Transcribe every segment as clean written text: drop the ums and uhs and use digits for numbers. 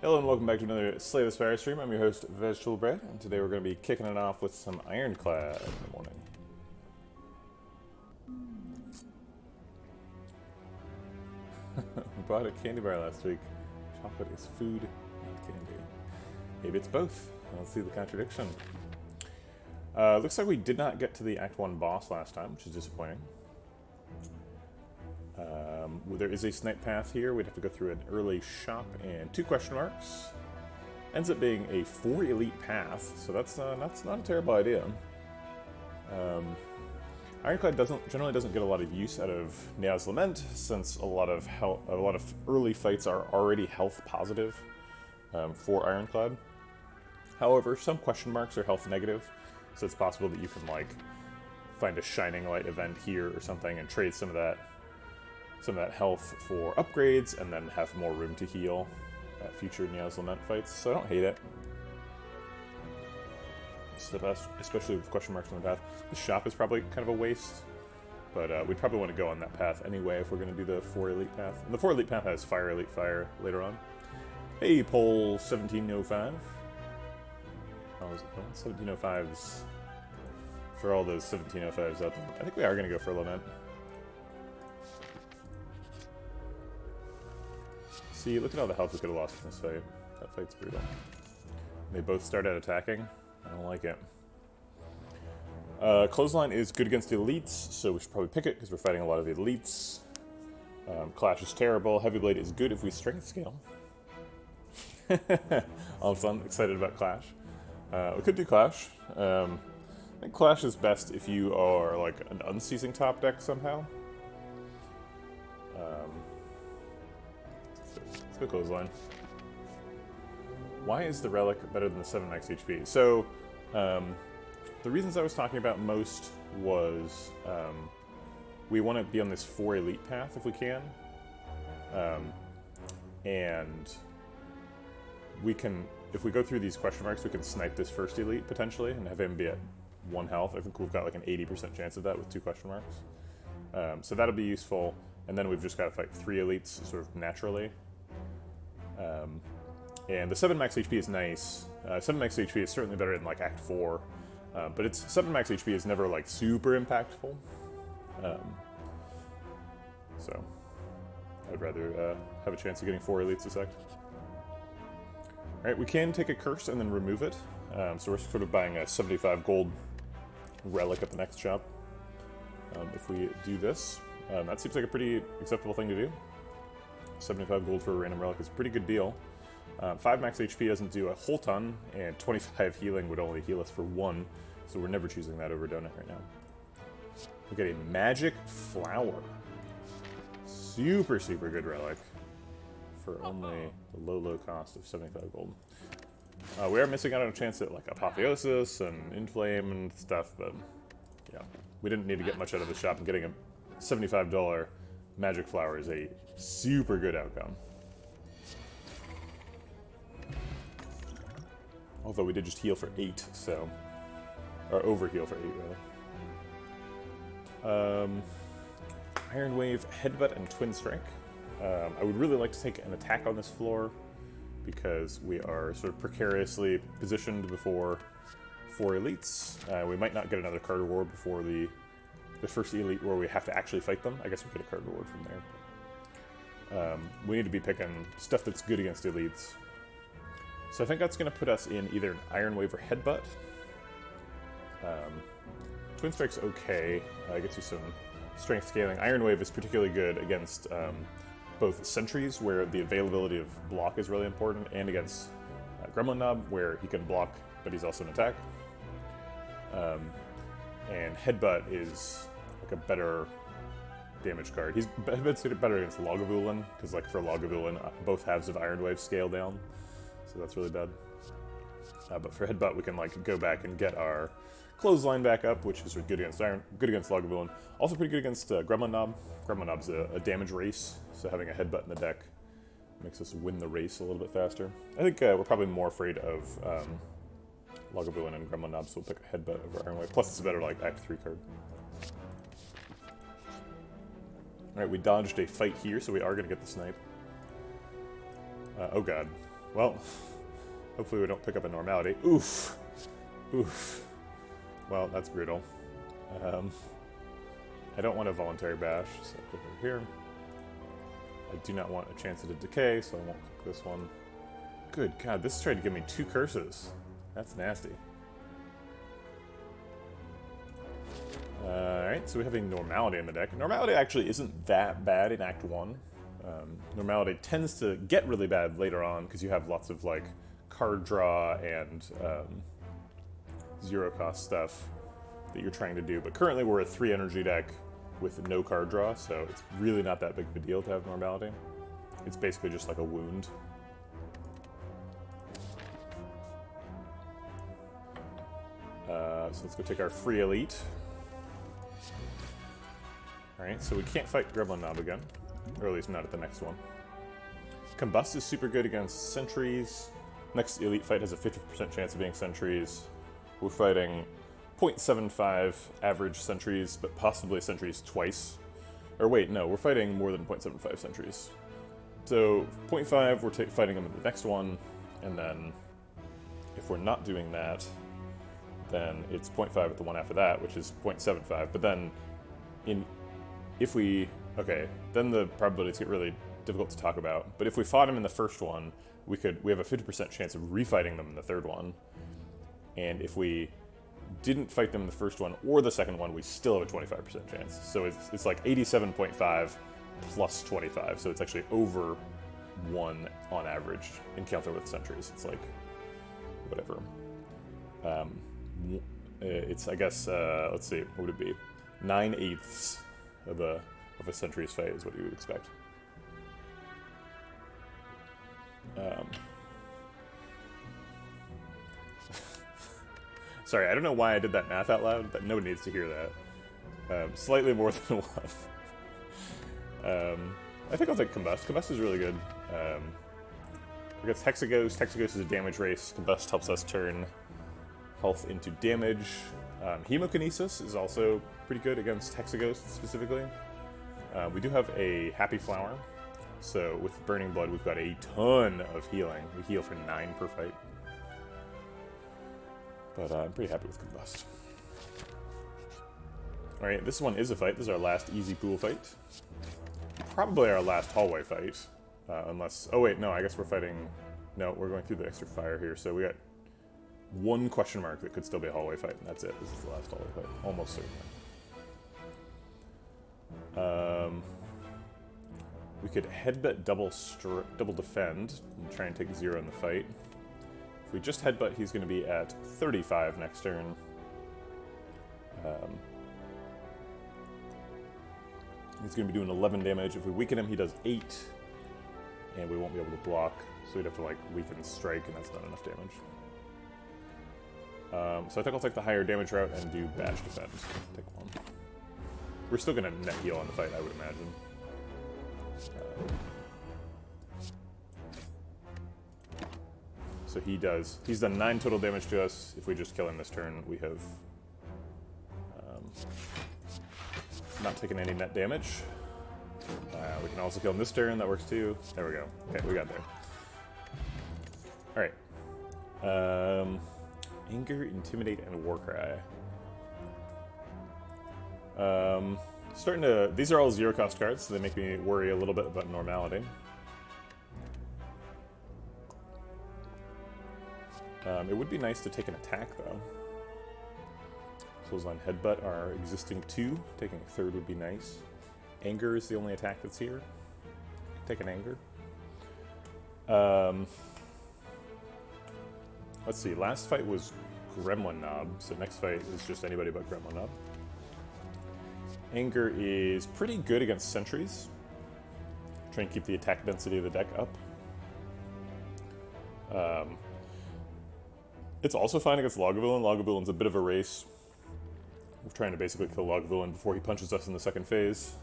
Hello and welcome back to another Slay the Spire stream. I'm your host, Vegetablebread, and today we're going to be kicking it off with some Ironclad in the morning. We bought a candy bar last week. Chocolate is food, not candy. Maybe it's both. Let's see the contradiction. Looks like we did not get to the Act 1 boss last time, which is disappointing. There is a snipe path here. We'd have to go through an early shop and 2 question marks. Ends up being a 4 elite path, so that's not a terrible idea. Ironclad generally doesn't get a lot of use out of Nea's Lament, since a lot of early fights are already health positive for Ironclad. However, some question marks are health negative, so it's possible that you can like find a Shining Light event here or something and trade some of that health for upgrades, and then have more room to heal at future Nea's Lament fights, so I don't hate it. It's the best, especially with question marks on the path. The shop is probably kind of a waste, but we'd probably want to go on that path anyway if we're going to do the 4 elite path. And the 4 elite path has Fire Elite Fire later on. Hey, poll 1705. How is it going? 1705s. For all those 1705s out there, I think we are going to go for a Lament. See, look at all the health we could have lost in this fight. That fight's brutal. They both start out attacking. I don't like it. Clothesline is good against the elites, so we should probably pick it because we're fighting a lot of the elites. Clash is terrible. Heavy Blade is good if we strength scale. All of a sudden, excited about Clash. We could do Clash. I think Clash is best if you are like an unceasing top deck somehow. Let's go Clothesline. Why is the Relic better than the 7 max HP? So, the reasons I was talking about most was we want to be on this 4 elite path if we can. And we can, if we go through these question marks, we can snipe this first elite potentially and have him be at 1 health. I think we've got like an 80% chance of that with 2 question marks. So that'll be useful. And then we've just got to fight 3 elites sort of naturally. And the 7 max HP is nice. 7 max HP is certainly better in like Act 4, but it's 7 max HP is never like super impactful. So I'd rather have a chance of getting 4 elites this act. Alright, we can take a curse and then remove it. So we're sort of buying a 75 gold relic at the next shop. If we do this, that seems like a pretty acceptable thing to do. 75 gold for a random relic is a pretty good deal. 5 max HP doesn't do a whole ton, and 25 healing would only heal us for 1, so we're never choosing that over Donut right now. We get a Magic Flower. Super, super good relic for only the low cost of 75 gold. We are missing out on a chance at like Apotheosis and Inflame and stuff, but yeah, we didn't need to get much out of the shop, and getting a $75 Magic Flower is a super good outcome. Although we did just heal for 8, so... Or overheal for 8, rather. Iron Wave, Headbutt, and Twin Strike. I would really like to take an attack on this floor, because we are sort of precariously positioned before 4 elites. We might not get another card reward before the first elite where we have to actually fight them. I guess we get a card reward from there. We need to be picking stuff that's good against elites. So I think that's going to put us in either an Iron Wave or Headbutt. Twin Strike's okay. Gets you some strength scaling. Iron Wave is particularly good against both Sentries, where the availability of block is really important, and against Gremlin Knob, where he can block, but he's also an attack. And Headbutt is like a better damage card. Headbutt's better against Lagavulin, because like for Lagavulin, both halves of Iron Wave scale down. So that's really bad. But for Headbutt, we can like go back and get our Clothesline back up, which is good against Lagavulin. Also pretty good against Gremlin Knob. Gremlin Knob's a damage race, so having a Headbutt in the deck makes us win the race a little bit faster. I think we're probably more afraid of Lagavulin and Gremlin Knob, so we'll pick a Headbutt over Iron Wave. Plus it's a better like Act 3 card. Alright, we dodged a fight here, so we are going to get the snipe. Oh god. Well, hopefully we don't pick up a normality. Oof. Oof. Well, that's brutal. I don't want a voluntary bash, so I'll click over here. I do not want a chance at a decay, so I won't click this one. Good God, this is trying to give me 2 curses. That's nasty. Alright, so we have a normality in the deck. Normality actually isn't that bad in Act 1. Normality tends to get really bad later on because you have lots of like card draw and zero cost stuff that you're trying to do. But currently we're a 3 energy deck with no card draw, so it's really not that big of a deal to have normality. It's basically just like a wound. So let's go take our free elite. Alright, so we can't fight Gremlin Knob again. Or at least not at the next one. Combust is super good against sentries. Next elite fight has a 50% chance of being sentries. We're fighting 0.75 average sentries, but possibly sentries twice. Or wait, no, we're fighting more than 0.75 sentries. So 0.5, we're fighting them in the next one, and then if we're not doing that, then it's 0.5 at the one after that, which is 0.75. But then, then the probabilities get really difficult to talk about. But if we fought him in the first one, we have a 50% chance of refighting them in the third one. And if we didn't fight them in the first one or the second one, we still have a 25% chance. So it's like 87.5 plus 25. So it's actually over 1 on average encounter with sentries. It's like, whatever. It's, I guess, let's see, what would it be? 9/8 of a sentry's fight is what you would expect. Sorry, I don't know why I did that math out loud, but nobody needs to hear that. Slightly more than 1. I think I'll take Combust. Combust is really good. Against Hexaghost. Hexaghost is a damage race. Combust helps us turn health into damage. Hemokinesis is also pretty good against Hexaghost specifically. We do have a Happy Flower, so with Burning Blood we've got a ton of healing. We heal for 9 per fight. But I'm pretty happy with Combust. Alright, this one is a fight. This is our last easy pool fight. Probably our last hallway fight. Unless... Oh wait, no, I guess we're fighting... No, we're going through the extra fire here, so we got 1 question mark that could still be a hallway fight, and that's it. This is the last hallway fight. Almost certainly. We could headbutt double defend and try and take 0 in the fight. If we just headbutt, he's going to be at 35 next turn. He's going to be doing 11 damage. If we weaken him, he does 8. And we won't be able to block, so we'd have to like weaken strike, and that's not enough damage. So I think I'll take the higher damage route and do bash defend. Take 1. We're still going to net heal on the fight, I would imagine. So he's done 9 total damage to us. If we just kill him this turn, we have not taken any net damage. We can also kill him this turn, that works too. There we go. Okay, we got there. Alright. Anger, Intimidate, and Warcry. These are all 0 cost cards, so they make me worry a little bit about normality. It would be nice to take an attack, though. Clothesline, Headbutt are existing 2. Taking a 3rd would be nice. Anger is the only attack that's here. Take an Anger. Let's see, last fight was Gremlin Knob, so next fight is just anybody but Gremlin Knob. Anger is pretty good against sentries. Try and keep the attack density of the deck up. It's also fine against Lagavulin. Lagavulin's a bit of a race. We're trying to basically kill Lagavulin before he punches us in the second phase.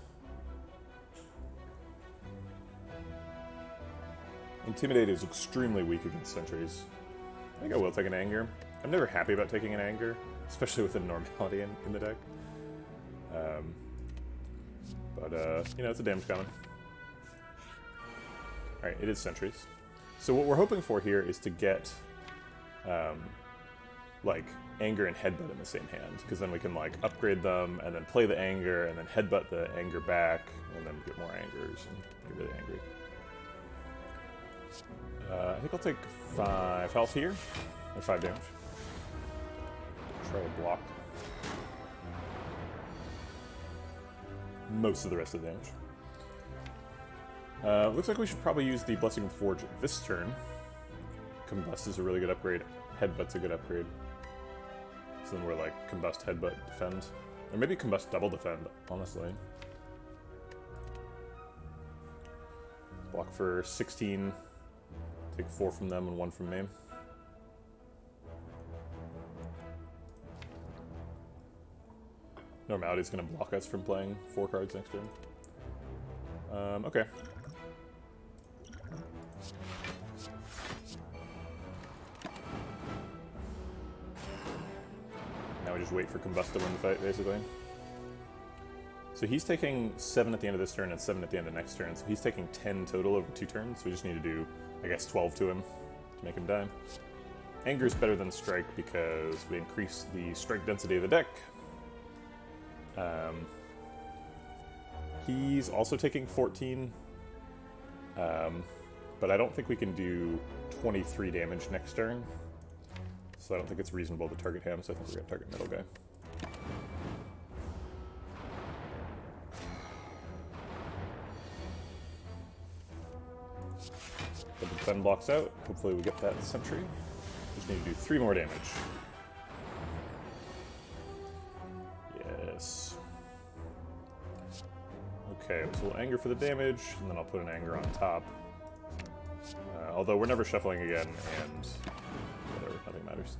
Intimidate is extremely weak against sentries. I think I will take an Anger. I'm never happy about taking an Anger, especially with a normality in the deck. You know, it's a damage coming. Alright, it is sentries. So what we're hoping for here is to get, like, Anger and Headbutt in the same hand, because then we can, like, upgrade them, and then play the Anger, and then Headbutt the Anger back, and then get more Angers, and get really angry. I think I'll take 5 health here, or 5 damage. Try to block most of the rest of the damage. Looks like we should probably use the Blessing of the Forge this turn. Combust is a really good upgrade. Headbutt's a good upgrade. So then we're like Combust, Headbutt, Defend. Or maybe Combust double Defend, honestly. Block for 16. Take 4 from them and 1 from me. Normality's gonna block us from playing 4 cards next turn. Okay. Now we just wait for Combust to win the fight, basically. So he's taking 7 at the end of this turn and 7 at the end of next turn, so he's taking 10 total over 2 turns, so we just need to do, I guess, 12 to him to make him die. Anger's better than Strike because we increase the strike density of the deck. He's also taking 14, but I don't think we can do 23 damage next turn, so I don't think it's reasonable to target him, so I think we're going to target middle guy. The defend blocks out, hopefully we get that sentry. Just need to do 3 more damage. Yes. Okay, so we'll Anger for the damage, and then I'll put an Anger on top. Although we're never shuffling again, and whatever, nothing matters.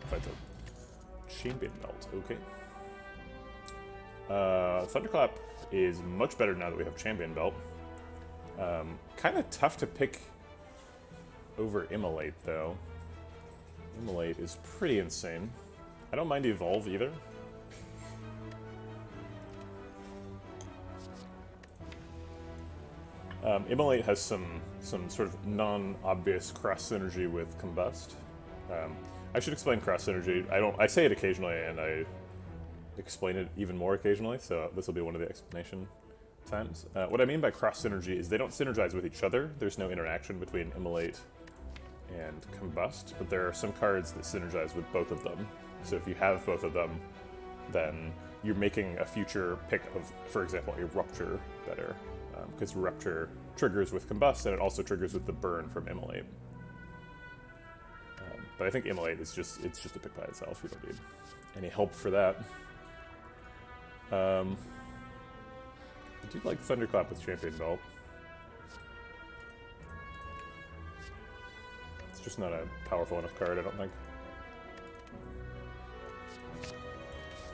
Fight's a champion belt, okay. Thunderclap is much better now that we have champion belt. Kind of tough to pick over Immolate, though. Immolate is pretty insane. I don't mind Evolve either. Immolate has some sort of non-obvious cross synergy with Combust. I should explain cross synergy. I say it occasionally, and I explain it even more occasionally. So this will be one of the explanation times. What I mean by cross synergy is they don't synergize with each other. There's no interaction between Immolate and Combust, but there are some cards that synergize with both of them. So if you have both of them, then you're making a future pick of, for example, a Rupture better. Because Rupture triggers with Combust, and it also triggers with the burn from Immolate. But I think Immolate is just a pick by itself. We don't need any help for that. I do like Thunderclap with Champion Belt. It's just not a powerful enough card, I don't think.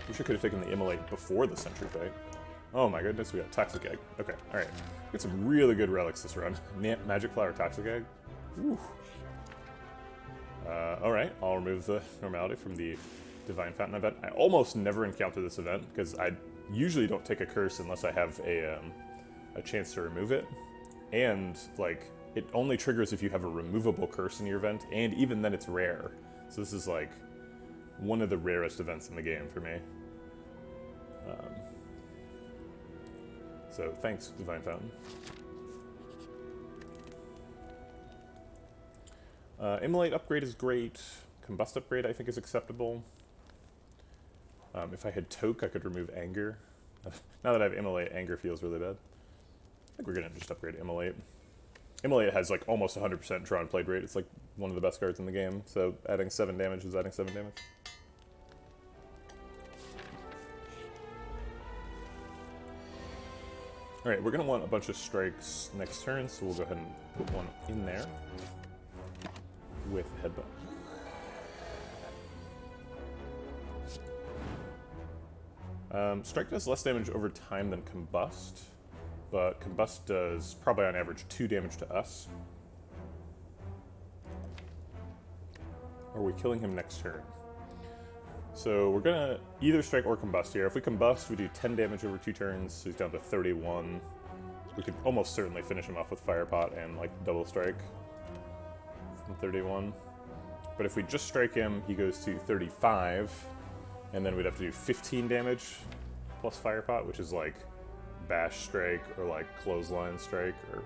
Wish I could have taken the Immolate before the Sentry fight. Oh my goodness, we got Toxic Egg. Okay, alright. We got some really good relics this run. Magic Flower, Toxic Egg. Woo. Alright, I'll remove the Normality from the Divine Fountain event. I almost never encounter this event, because I usually don't take a curse unless I have a chance to remove it. And, like, it only triggers if you have a removable curse in your event, and even then it's rare. So this is, like, one of the rarest events in the game for me. So thanks, Divine Fountain. Immolate upgrade is great. Combust upgrade I think is acceptable. If I had Toke, I could remove Anger. Now that I have Immolate, Anger feels really bad. I think we're gonna just upgrade Immolate. Immolate has like almost 100% draw and played rate. It's like one of the best cards in the game. So adding 7 damage is adding 7 damage. Alright, we're going to want a bunch of strikes next turn, so we'll go ahead and put one in there with Headbutt. Strike does less damage over time than Combust, but Combust does probably on average 2 damage to us. Are we killing him next turn? So we're gonna either strike or combust here. If we combust, we do 10 damage over 2 turns, so he's down to 31. We could almost certainly finish him off with Fire Pot and like double strike. and 31. But if we just strike him, he goes to 35, and then we'd have to do 15 damage plus Fire Pot, which is like Bash Strike or like Clothesline Strike or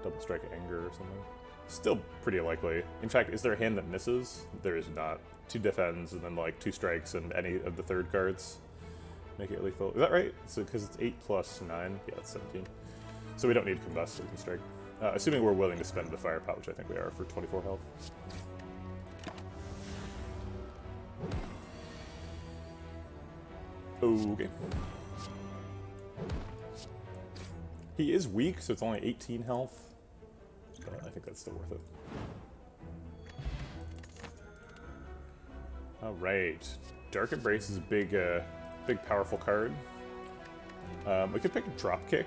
Double Strike Anger or something. Still pretty likely. In fact, is there a hand that misses? There is not. 2 defends and then like 2 strikes and any of the third cards make it lethal. Is that right? So because it's 8 plus 9, yeah, that's 17. So we don't need Combust, so we can strike. Assuming we're willing to spend the Fire Pot, which I think we are for 24 health. Okay. He is weak, so it's only 18 health. But I think that's still worth it. Alright. Dark Embrace is a big powerful card. We could pick Dropkick.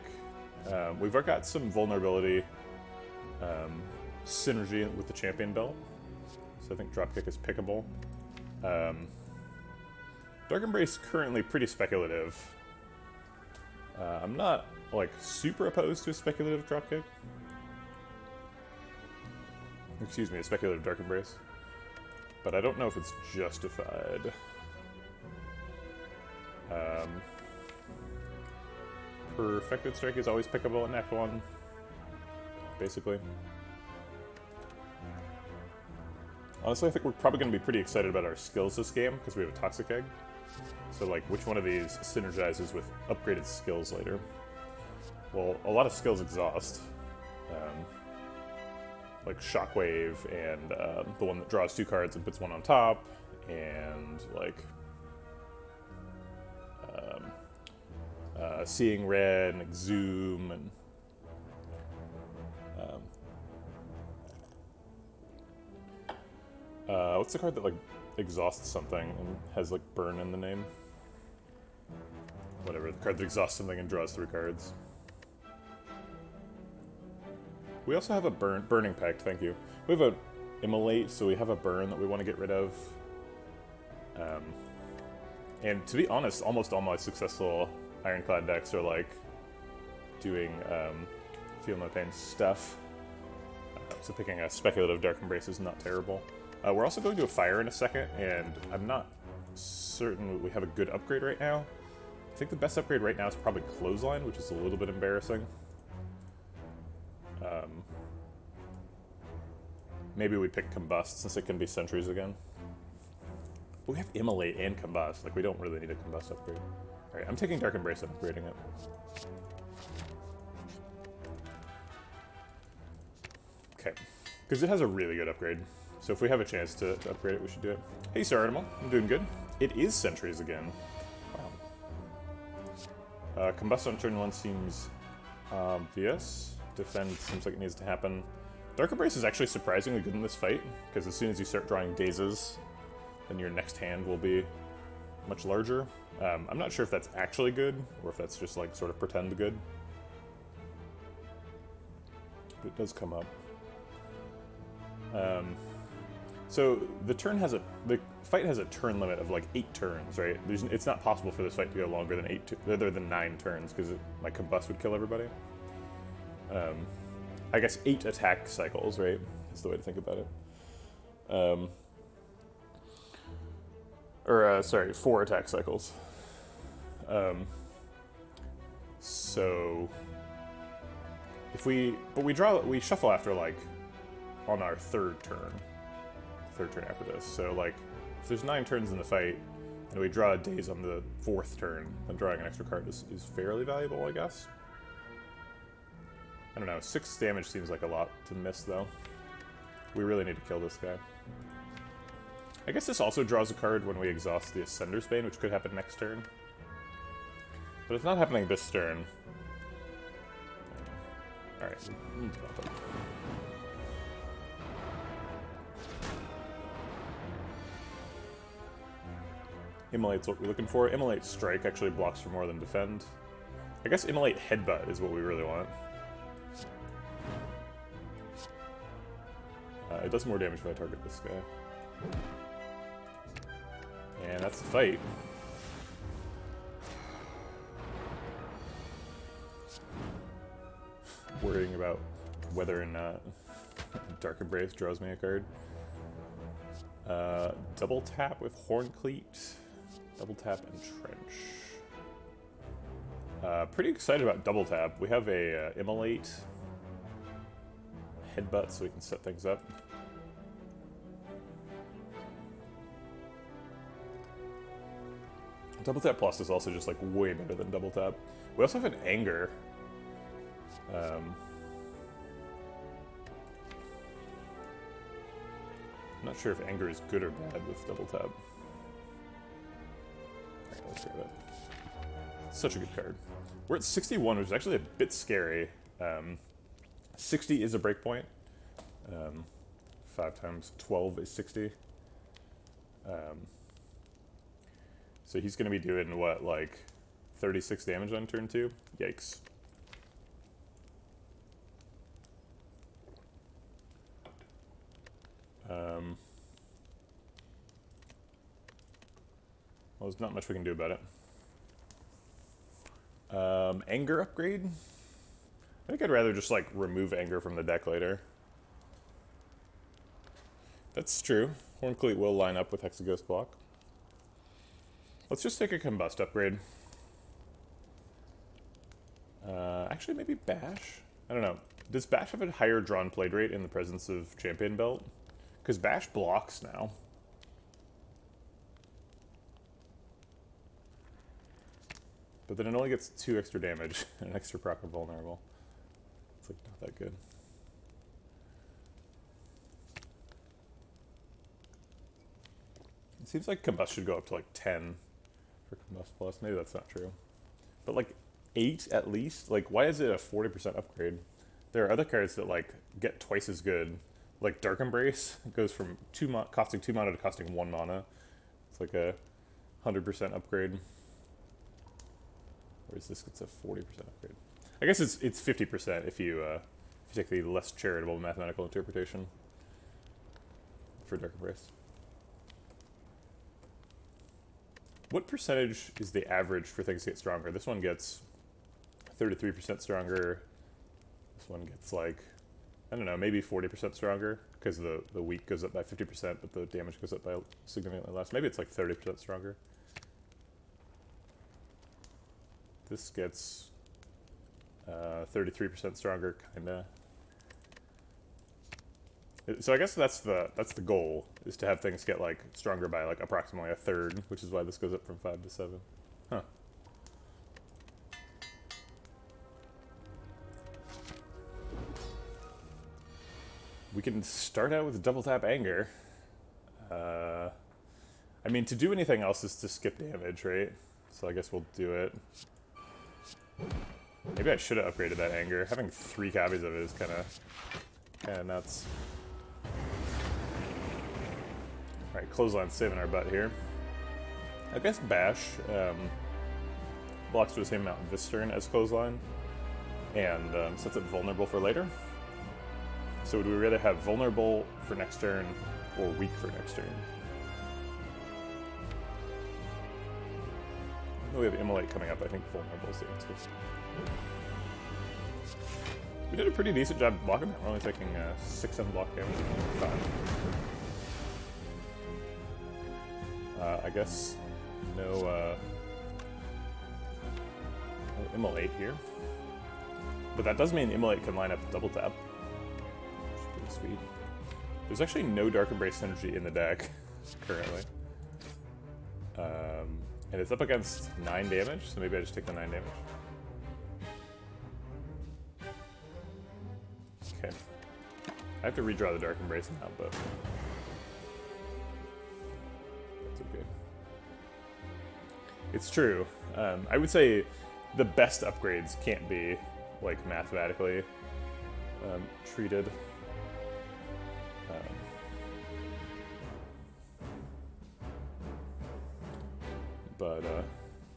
We've got some vulnerability synergy with the Champion Belt. So I think Dropkick is pickable. Dark Embrace currently pretty speculative. I'm not like super opposed to a speculative Dropkick. Excuse me, a speculative Dark Embrace. But I don't know if it's justified. Perfected Strike is always pickable in Act 1, basically. Honestly, I think we're probably going to be pretty excited about our skills this game, because we have a Toxic Egg. So, like, which one of these synergizes with upgraded skills later? Well, a lot of skills exhaust. Like Shockwave, and the one that draws 2 cards and puts 1 on top, and, like, Seeing Red, and Exhume, and what's the card that, like, exhausts something and has, like, burn in the name? Whatever, the card that exhausts something and draws 3 cards. We also have a Burning Pact, thank you. We have a Immolate, so we have a burn that we want to get rid of. And to be honest, almost all my successful Ironclad decks are like doing Feel No Pain stuff. So picking a speculative Dark Embrace is not terrible. We're also going to a Fire in a second, and I'm not certain we have a good upgrade right now. I think the best upgrade right now is probably Clothesline, which is a little bit embarrassing. Maybe we pick Combust since it can be Sentries again. But we have Immolate and Combust. Like, we don't really need a Combust upgrade. Alright, I'm taking Dark Embrace and upgrading it. Okay. Because it has a really good upgrade. So if we have a chance to upgrade it, we should do it. Hey, Sir Animal. I'm doing good. It is Sentries again. Wow. Combust on turn 1 seems obvious. Defend seems like it needs to happen. Dark Embrace is actually surprisingly good in this fight, because as soon as you start drawing Dazes, then your next hand will be much larger. I'm not sure if that's actually good, or if that's just like sort of pretend good. But it does come up. So the fight has a turn limit of like 8 turns, right? It's not possible for this fight to go longer than 9 turns, because like Combust would kill everybody. I guess 8 attack cycles, right? Is the way to think about it. Sorry, 4 attack cycles. So if we shuffle after, like, on our 3rd turn after this. So, like, if there's 9 turns in the fight, and we draw a Daze on the 4th turn, then drawing an extra card is fairly valuable, I guess. I don't know, 6 damage seems like a lot to miss, though. We really need to kill this guy. I guess this also draws a card when we exhaust the Ascender's Bane, which could happen next turn. But it's not happening this turn. Alright. Immolate's what we're looking for. Immolate Strike actually blocks for more than Defend. I guess Immolate Headbutt is what we really want. It does more damage if I target this guy. And that's the fight. Worrying about whether or not Dark Embrace draws me a card. Double tap with Horncleat. Double tap and Trench. Pretty excited about double tap. We have a Immolate Headbutt so we can set things up. Double tap plus is also just like way better than double tap. We also have an Anger. I'm not sure if Anger is good or bad with double tap. Alright, let's grab it. Such a good card. We're at 61, which is actually a bit scary. 60 is a breakpoint. 5 times 12 is 60. So he's going to be doing, what, like 36 damage on turn 2? Yikes. Well, there's not much we can do about it. Anger upgrade? I think I'd rather just, like, remove Anger from the deck later. That's true. Horncleat will line up with Hexaghost block. Let's just take a Combust upgrade. Actually, maybe Bash? I don't know. Does Bash have a higher drawn played rate in the presence of Champion Belt? Because Bash blocks now. But then it only gets 2 extra damage and an extra proc of vulnerable. It's like not that good. It seems like Combust should go up to like 10 for Combust Plus. Maybe that's not true. But like 8 at least? Like why is it a 40% upgrade? There are other cards that like get twice as good. Like Dark Embrace goes from costing 2 mana to costing 1 mana. It's like a 100% upgrade. Whereas this gets a 40% upgrade. I guess it's 50% if you take the less charitable mathematical interpretation for Dark Embrace. What percentage is the average for things to get stronger? This one gets 33% stronger. This one gets like, I don't know, maybe 40% stronger because the weak goes up by 50%, but the damage goes up by significantly less. Maybe it's like 30% stronger. This gets 33% stronger, kinda. So I guess that's the goal, is to have things get like stronger by like approximately a third, which is why this goes up from 5 to 7. Huh. We can start out with double tap Anger. I mean, to do anything else is to skip damage, right? So I guess we'll do it. Maybe I should have upgraded that Anger. Having 3 copies of it is kind of nuts. Alright, Clothesline's saving our butt here. I guess Bash blocks for the same amount this turn as Clothesline, and sets it vulnerable for later. So would we rather have vulnerable for next turn or weak for next turn? We have Immolate coming up. I think vulnerable is the answer. We did a pretty decent job blocking that. We're only taking 6 unblock damage. 5. I guess no Immolate here. But that does mean Immolate can line up double tap. Which is pretty sweet. There's actually no Dark Embrace synergy in the deck currently. And it's up against 9 damage, so maybe I just take the 9 damage. Okay. I have to redraw the Dark Embrace now, but that's okay. It's true. I would say the best upgrades can't be, like, mathematically treated. But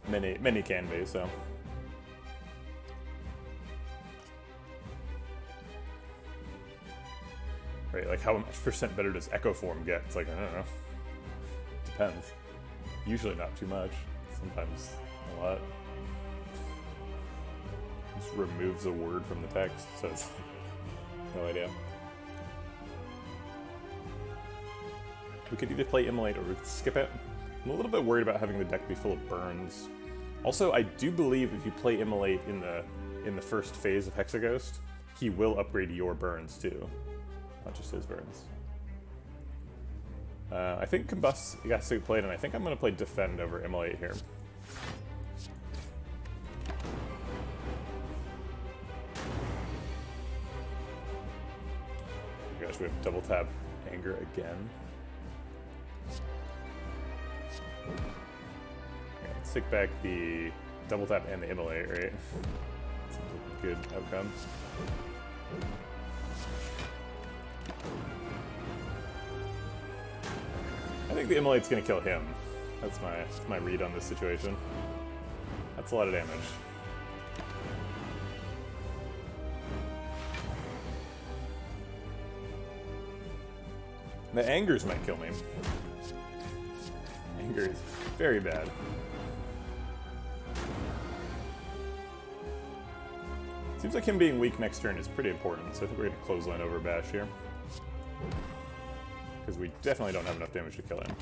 many can be, so. Right, like how much percent better does Echo Form get? It's like, I don't know. Depends. Usually not too much. Sometimes a lot. Just removes a word from the text, so it's like, no idea. We could either play Immolate or we could skip it. I'm a little bit worried about having the deck be full of burns. Also, I do believe if you play Immolate in the first phase of Hexaghost, he will upgrade your burns too, not just his burns. I think Combust got to played, and I think I'm going to play Defend over Immolate here. Oh gosh, we have double tap Anger again. Okay, let's take back the double tap and the Immolate, right? Seems like a good outcome. I think the Immolate's gonna kill him. That's my read on this situation. That's a lot of damage. The Angers might kill me. Anger is very bad. Seems like him being weak next turn is pretty important, so I think we're gonna clothesline over Bash here. Because we definitely don't have enough damage to kill him.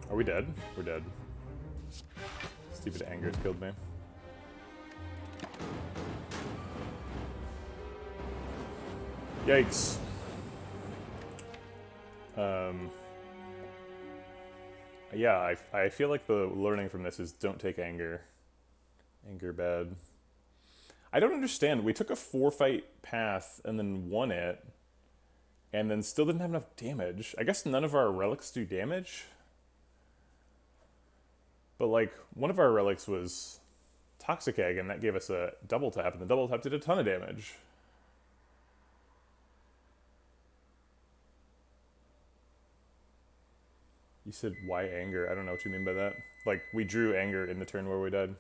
Are we dead? We're dead. Stupid Anger's killed me. Yikes. Yeah, I feel like the learning from this is don't take Anger. Anger bad. I don't understand. We took a 4-fight path and then won it, and then still didn't have enough damage. I guess none of our relics do damage? But like, one of our relics was Toxic Egg, and that gave us a double tap, and the double tap did a ton of damage. You said, why Anger? I don't know what you mean by that. Like, we drew Anger in the turn where we died.